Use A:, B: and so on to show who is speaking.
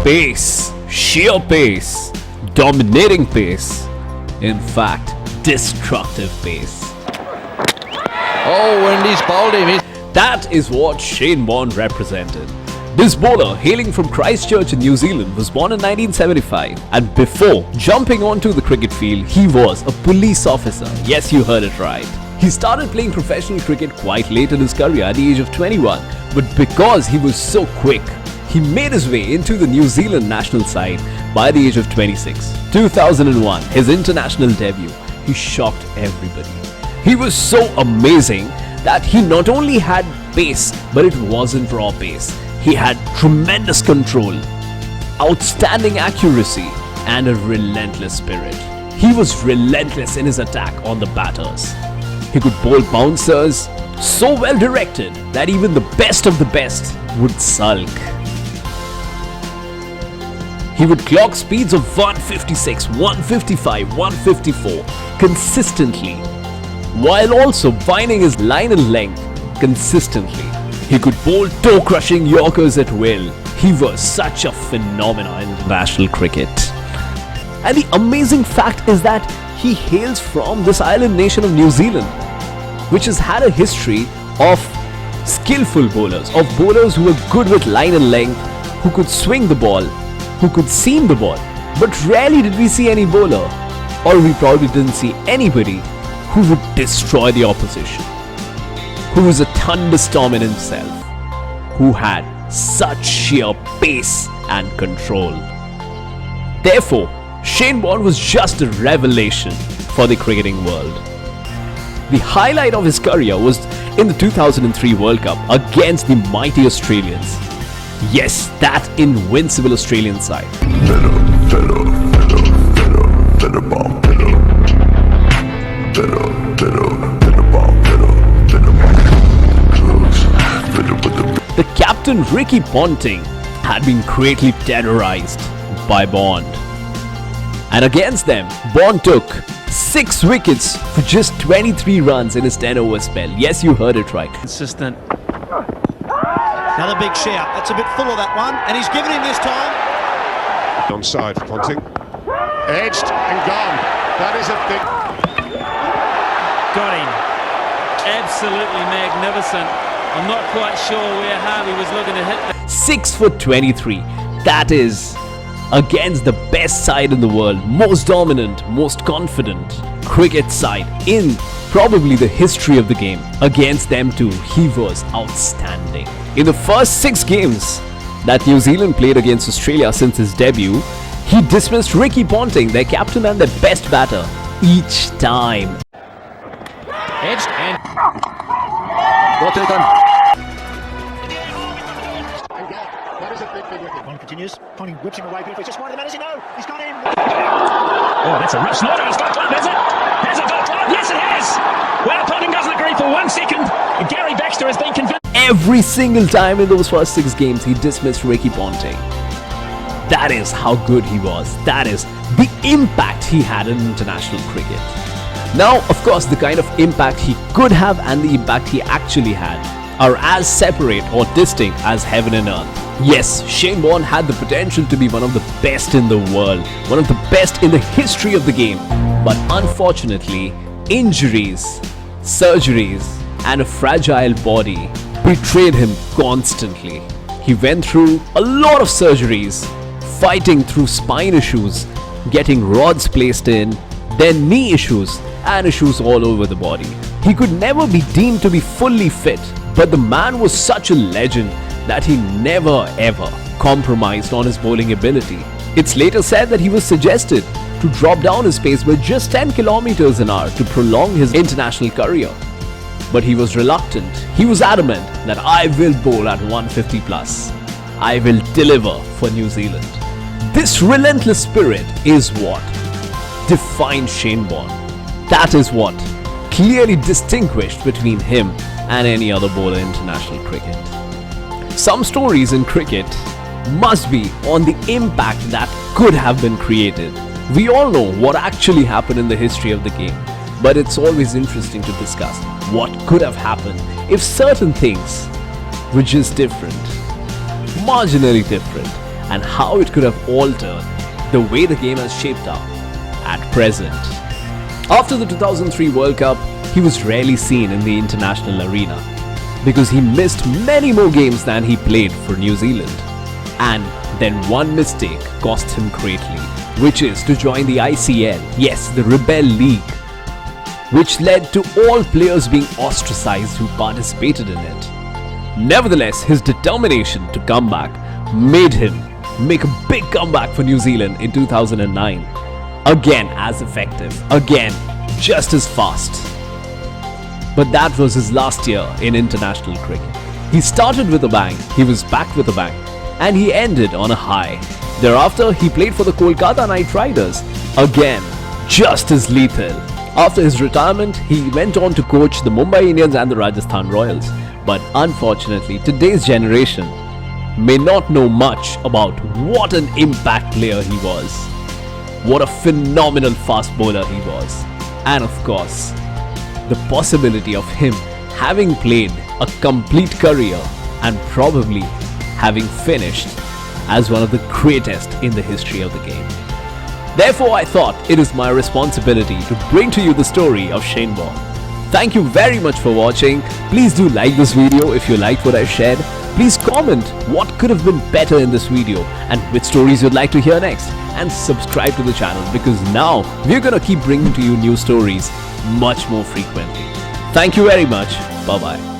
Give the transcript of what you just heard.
A: Pace, sheer pace, dominating pace, in fact, destructive pace.
B: Oh, and he's bowled him.
A: That is what Shane Warne represented. This bowler, hailing from Christchurch in New Zealand, was born in 1975, and before jumping onto the cricket field, he was a police officer. Yes, you heard it right. He started playing professional cricket quite late in his career at the age of 21, but because he was so quick, he made his way into the New Zealand national side by the age of 26. 2001, his international debut, he shocked everybody. He was so amazing that he not only had pace, but it wasn't raw pace. He had tremendous control, outstanding accuracy, and a relentless spirit. He was relentless in his attack on the batters. He could bowl bouncers so well directed that even the best of the best would sulk. He would clock speeds of 156, 155, 154 consistently, while also finding his line and length consistently. He could bowl toe-crushing Yorkers at will. He was such a phenomenon in international cricket. And the amazing fact is that he hails from this island nation of New Zealand, which has had a history of skillful bowlers, of bowlers who were good with line and length, who could swing the ball, who could seam the ball. But rarely did we see any bowler, or we probably didn't see anybody who would destroy the opposition, who was a thunderstorm in himself, who had such sheer pace and control. Therefore, Shane Warne was just a revelation for the cricketing world. The highlight of his career was in the 2003 World Cup against the mighty Australians. Yes, that invincible Australian side. The captain Ricky Ponting had been greatly terrorized by Bond. And against them, Bond took 6 wickets for just 23 runs in his 10-over spell. Yes, you heard it right.
C: Consistent. Another big shout. That's a bit full of that one, and he's given him this time.
D: Onside for Ponting. Edged and gone. That is a big...
E: Got him. Absolutely magnificent. I'm not quite sure where Harvey was looking to hit that.
A: 6 for 23. That is against the best side in the world, most dominant, most confident cricket side in probably the history of the game. Against them too, he was outstanding. In the first 6 games that New Zealand played against Australia since his debut, he dismissed Ricky Ponting, their captain and their best batter, each time.
C: Edged and...
B: Well taken.
D: That is a big wicket.
C: Ponting continues. Ponting whips him away. Beautifully. Just one of the man. Is he? No. He's got him.
F: Oh, that's a rip snorter. It's got one, is it? Has it got one? Yes, it has. Well, Ponting doesn't agree for 1 second. Gary Baxter has been convinced.
A: Every single time in those first 6 games, he dismissed Ricky Ponting. That is how good he was. That is the impact he had in international cricket. Now, of course, the kind of impact he could have and the impact he actually had are as separate or distinct as heaven and earth. Yes, Shane Warne had the potential to be one of the best in the world, one of the best in the history of the game. But unfortunately, injuries, surgeries, and a fragile body betrayed him constantly. He went through a lot of surgeries, fighting through spine issues, getting rods placed in, then knee issues, and issues all over the body. He could never be deemed to be fully fit, but the man was such a legend that he never ever compromised on his bowling ability. It's later said that he was suggested to drop down his pace by just 10 kilometers an hour to prolong his international career. But he was reluctant. He was adamant that I will bowl at 150 plus. I will deliver for New Zealand. This relentless spirit is what defined Shane Warne. That is what clearly distinguished between him and any other bowler in international cricket. Some stories in cricket must be on the impact that could have been created. We all know what actually happened in the history of the game, but it's always interesting to discuss what could have happened if certain things were just different, marginally different, and how it could have altered the way the game has shaped up at present. After the 2003 World Cup, he was rarely seen in the international arena because he missed many more games than he played for New Zealand. And then one mistake cost him greatly, which is to join the ICL, yes, the Rebel League, which led to all players being ostracized who participated in it. Nevertheless, his determination to come back made him make a big comeback for New Zealand in 2009. Again as effective, again just as fast. But that was his last year in international cricket. He started with a bang, he was back with a bang, and he ended on a high. Thereafter, he played for the Kolkata Knight Riders, again just as lethal. After his retirement, he went on to coach the Mumbai Indians and the Rajasthan Royals. But unfortunately, today's generation may not know much about what an impact player he was. What a phenomenal fast bowler he was. And of course, the possibility of him having played a complete career and probably having finished as one of the greatest in the history of the game. Therefore, I thought it is my responsibility to bring to you the story of Shane Warne. Thank you very much for watching. Please do like this video if you liked what I shared. Please comment what could have been better in this video and which stories you'd like to hear next. And subscribe to the channel because now we're gonna keep bringing to you new stories much more frequently. Thank you very much. Bye bye.